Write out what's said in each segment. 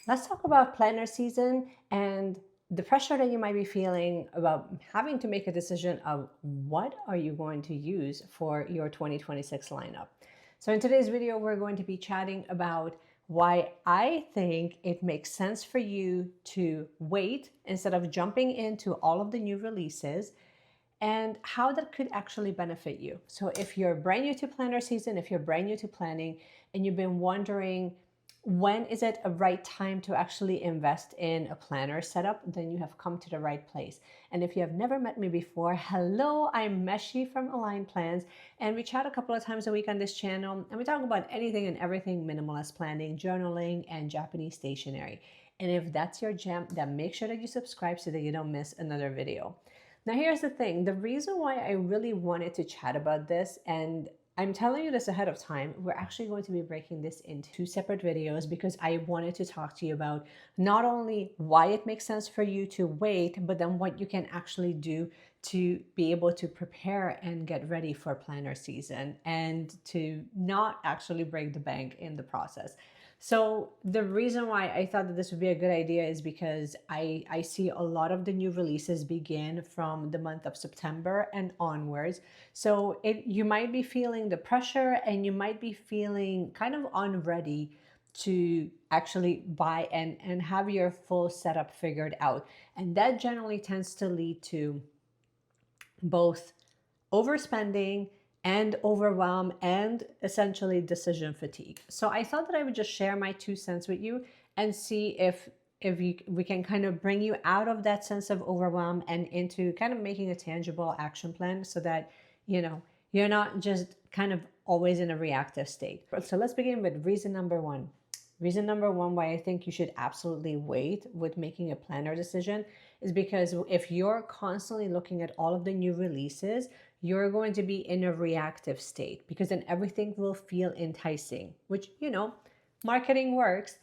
Let's talk about planner season and the pressure that you might be feeling about having to make a decision of what are you going to use for your 2026 lineup. So in today's video, we're going to be chatting about why I think it makes sense for you to wait instead of jumping into all of the new releases and how that could actually benefit you. So if you're brand new to planner season, if you're brand new to planning and you've been wondering when is it a right time to actually invest in a planner setup, then you have come to the right place. And if you have never met me before, hello, I'm Meshi from Align Plans, and we chat a couple of times a week on this channel, and we talk about anything and everything minimalist planning, journaling, and Japanese stationery. And if that's your jam, then make sure that you subscribe so that you don't miss another video. Now, here's the thing. The reason why I really wanted to chat about this, and I'm telling you this ahead of time, we're actually going to be breaking this into two separate videos because I wanted to talk to you about not only why it makes sense for you to wait, but then what you can actually do to be able to prepare and get ready for planner season and to not actually break the bank in the process. So the reason why I thought that this would be a good idea is because I see a lot of the new releases begin from the month of September and onwards. So you might be feeling the pressure and you might be feeling kind of unready to actually buy and have your full setup figured out. And that generally tends to lead to both overspending and overwhelm and essentially decision fatigue. So I thought that I would just share my 2 cents with you and see if we can kind of bring you out of that sense of overwhelm and into kind of making a tangible action plan so that you're not just kind of always in a reactive state. So let's begin with reason number one. Reason number one why I think you should absolutely wait with making a planner decision is because if you're constantly looking at all of the new releases, you're going to be in a reactive state because then everything will feel enticing, which, marketing works.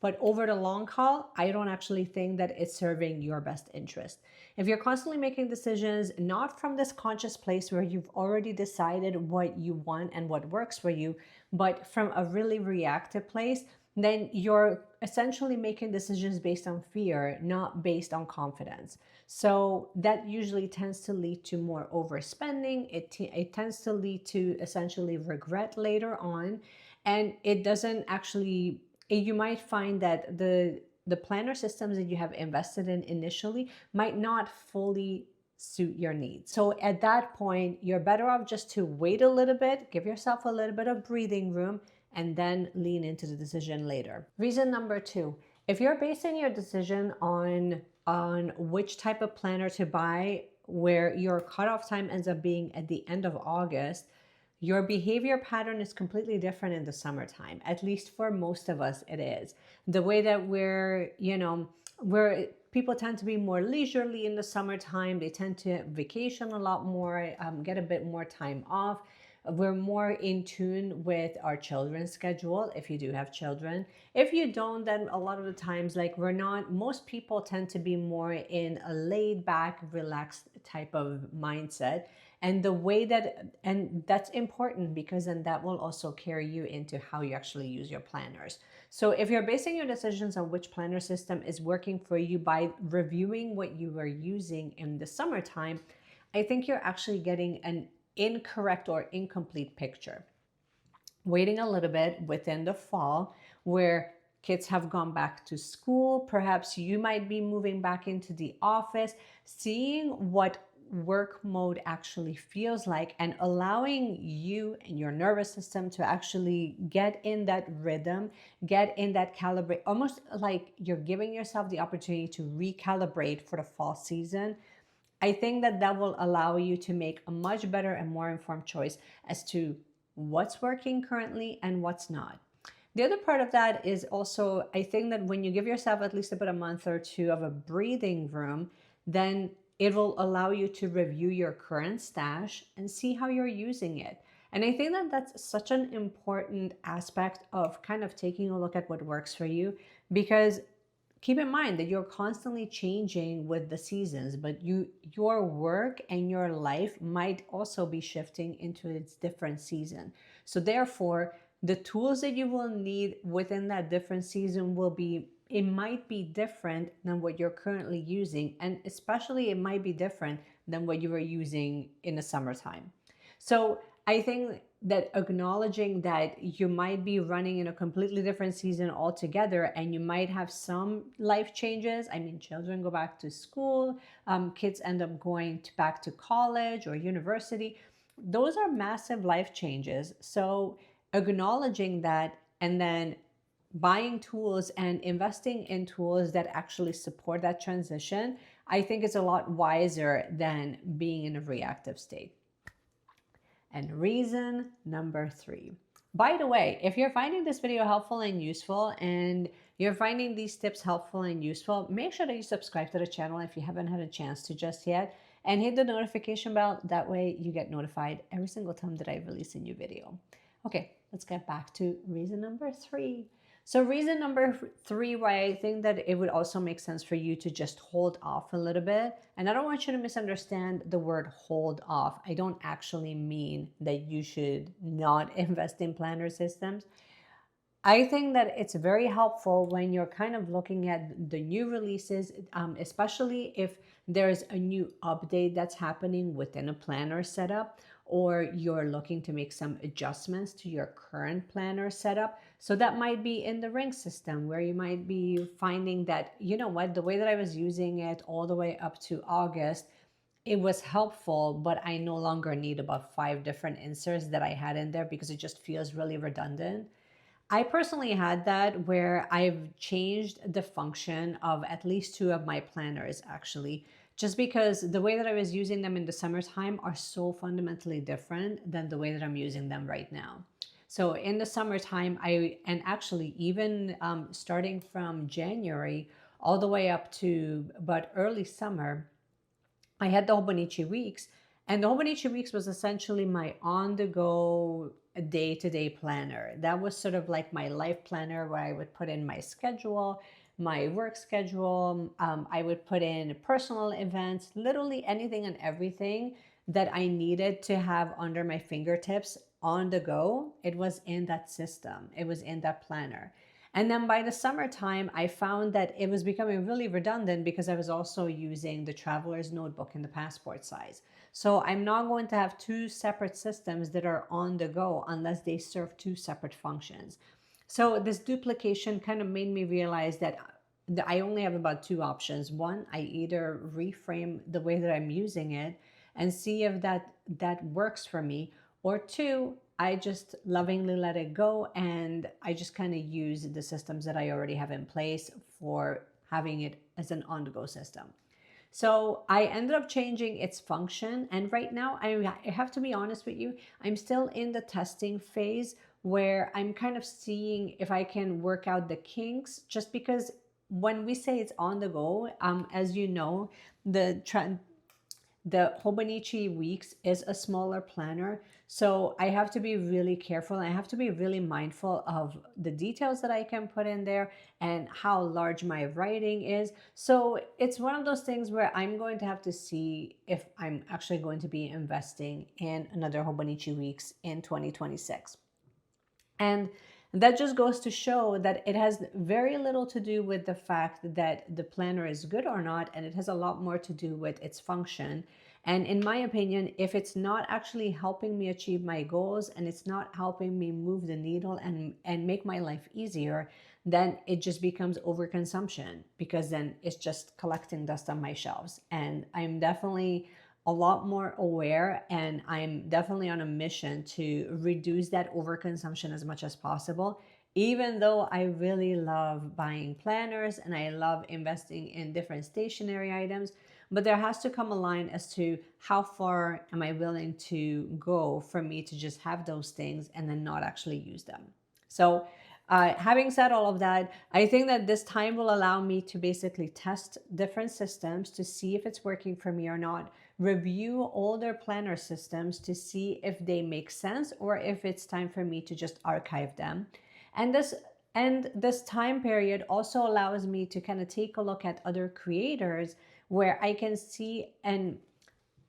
But over the long haul, I don't actually think that it's serving your best interest. If you're constantly making decisions, not from this conscious place where you've already decided what you want and what works for you, but from a really reactive place, then you're essentially making decisions based on fear, not based on confidence. So that usually tends to lead to more overspending. It tends to lead to essentially regret later on. And it doesn't actually, you might find that the planner systems that you have invested in initially might not fully suit your needs. So at that point, you're better off just to wait a little bit, give yourself a little bit of breathing room, and then lean into the decision later. Reason number two, if you're basing your decision on which type of planner to buy, where your cutoff time ends up being at the end of August, your behavior pattern is completely different in the summertime. At least for most of us, it is. The way that people tend to be more leisurely in the summertime. They tend to vacation a lot more, get a bit more time off. We're more in tune with our children's schedule if you do have children. If you don't, then a lot of the times, most people tend to be more in a laid back, relaxed type of mindset. And that's important because then that will also carry you into how you actually use your planners. So if you're basing your decisions on which planner system is working for you by reviewing what you were using in the summertime, I think you're actually getting an incorrect or incomplete picture. Waiting a little bit within the fall where kids have gone back to school, perhaps you might be moving back into the office, seeing what work mode actually feels like and allowing you and your nervous system to actually get in that rhythm, get in that calibrate, almost like you're giving yourself the opportunity to recalibrate for the fall season. I think that will allow you to make a much better and more informed choice as to what's working currently and what's not. The other part of that is also, I think that when you give yourself at least about a month or two of a breathing room, then it will allow you to review your current stash and see how you're using it. And I think that that's such an important aspect of kind of taking a look at what works for you, because keep in mind that you're constantly changing with the seasons, but your work and your life might also be shifting into its different season. So therefore, the tools that you will need within that different season will be it might be different than what you're currently using, and especially it might be different than what you were using in the summertime. So I think that acknowledging that you might be running in a completely different season altogether, and you might have some life changes. I mean, children go back to school, kids end up going back to college or university. Those are massive life changes. So acknowledging that, and then buying tools and investing in tools that actually support that transition, I think is a lot wiser than being in a reactive state. And reason number 3. By the way, if you're finding this video helpful and useful, and you're finding these tips helpful and useful, make sure that you subscribe to the channel if you haven't had a chance to just yet, and hit the notification bell. That way you get notified every single time that I release a new video. Okay, let's get back to reason number 3. So reason number 3 why I think that it would also make sense for you to just hold off a little bit. And I don't want you to misunderstand the word hold off. I don't actually mean that you should not invest in planner systems. I think that it's very helpful when you're kind of looking at the new releases, especially if there's a new update that's happening within a planner setup, or you're looking to make some adjustments to your current planner setup. So that might be in the ring system, where you might be finding that, you know what, the way that I was using it all the way up to August, it was helpful, but I no longer need about 5 different inserts that I had in there because it just feels really redundant. I personally had that, where I've changed the function of at least 2 of my planners, actually, just because the way that I was using them in the summertime are so fundamentally different than the way that I'm using them right now. So in the summertime, and actually even starting from January all the way up to about early summer, I had the Hobonichi Weeks, and the Hobonichi Weeks was essentially my on-the-go day-to-day planner. That was sort of like my life planner, where I would put in my schedule, my work schedule. I would put in personal events, literally anything and everything that I needed to have under my fingertips on the go. It was in that system. It was in that planner. And then by the summertime, I found that it was becoming really redundant because I was also using the traveler's notebook in the passport size. So I'm not going to have 2 separate systems that are on the go unless they serve 2 separate functions. So this duplication kind of made me realize that I only have about 2 options. One, I either reframe the way that I'm using it and see if that works for me, or 2, I just lovingly let it go, and I just kind of use the systems that I already have in place for having it as an on-the-go system. So I ended up changing its function, and right now I have to be honest with you, I'm still in the testing phase, where I'm kind of seeing if I can work out the kinks, just because when we say it's on the go, as you know, the Hobonichi Weeks is a smaller planner, so I have to be really careful. I have to be really mindful of the details that I can put in there and how large my writing is. So it's one of those things where I'm going to have to see if I'm actually going to be investing in another Hobonichi Weeks in 2026. And that just goes to show that it has very little to do with the fact that the planner is good or not, and it has a lot more to do with its function. And in my opinion, if it's not actually helping me achieve my goals, and it's not helping me move the needle and make my life easier, then it just becomes overconsumption, because then it's just collecting dust on my shelves. And I'm definitely a lot more aware, and I'm definitely on a mission to reduce that overconsumption as much as possible, even though I really love buying planners and I love investing in different stationery items. But there has to come a line as to how far am I willing to go for me to just have those things and then not actually use them. So having said all of that, I think that this time will allow me to basically test different systems to see if it's working for me or not, review older planner systems to see if they make sense or if it's time for me to just archive them. And this time period also allows me to kind of take a look at other creators, where I can see and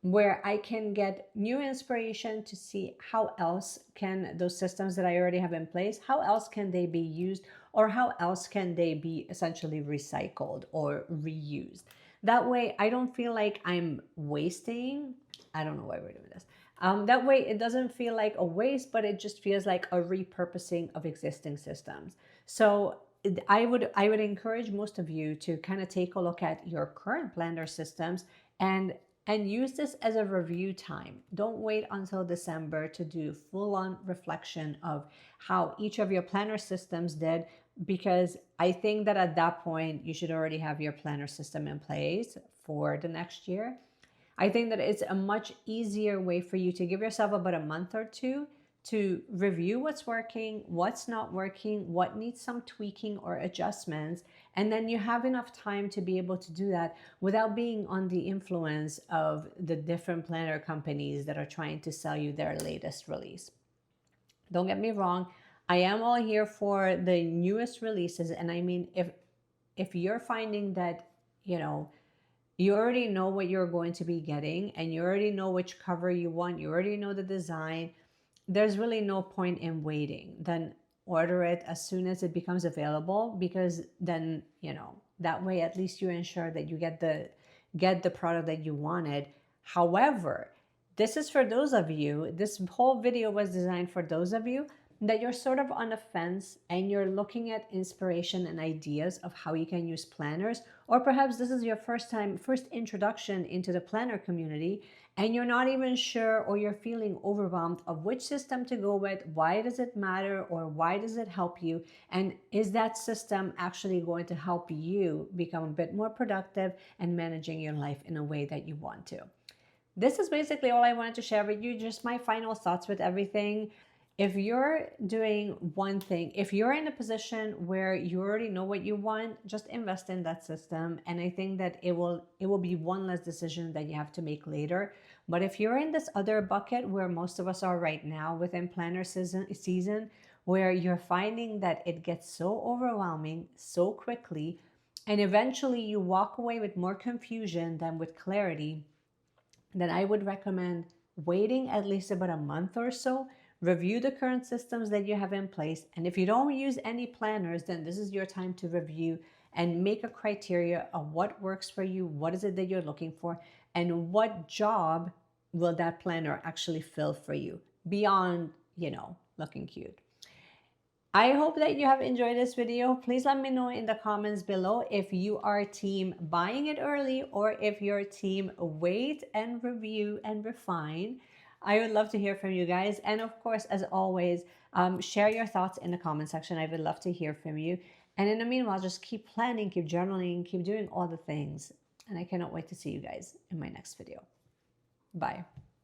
where I can get new inspiration to see how else can those systems that I already have in place, how else can they be used, or how else can they be essentially recycled or reused. That way, I don't feel like I'm wasting. I don't know why we're doing this. That way, it doesn't feel like a waste, but it just feels like a repurposing of existing systems. So I would encourage most of you to kind of take a look at your current planner systems and use this as a review time. Don't wait until December to do full-on reflection of how each of your planner systems did, because I think that at that point you should already have your planner system in place for the next year. I think that it's a much easier way for you to give yourself about a month or two to review what's working, what's not working, what needs some tweaking or adjustments. And then you have enough time to be able to do that without being on the influence of the different planner companies that are trying to sell you their latest release. Don't get me wrong, I am all here for the newest releases. And I mean, if you're finding that, you already know what you're going to be getting and you already know which cover you want, you already know the design, there's really no point in waiting. Then order it as soon as it becomes available, because then, that way at least you ensure that you get the product that you wanted. However, this is for those of you, this whole video was designed for those of you that you're sort of on a fence and you're looking at inspiration and ideas of how you can use planners, or perhaps this is your first introduction into the planner community and you're not even sure, or you're feeling overwhelmed of which system to go with, why does it matter, or why does it help you, and is that system actually going to help you become a bit more productive and managing your life in a way that you want to. This is basically all I wanted to share with you, just my final thoughts with everything. If you're doing one thing, if you're in a position where you already know what you want, just invest in that system. And I think that it will be one less decision that you have to make later. But if you're in this other bucket where most of us are right now within planner season, where you're finding that it gets so overwhelming so quickly, and eventually you walk away with more confusion than with clarity, then I would recommend waiting at least about a month or so. Review the current systems that you have in place. And if you don't use any planners, then this is your time to review and make a criteria of what works for you, what is it that you're looking for, and what job will that planner actually fill for you beyond, looking cute. I hope that you have enjoyed this video. Please let me know in the comments below if you are team buying it early or if you're team wait and review and refine. I would love to hear from you guys. And of course, as always, share your thoughts in the comment section. I would love to hear from you. And in the meanwhile, just keep planning, keep journaling, keep doing all the things. And I cannot wait to see you guys in my next video. Bye.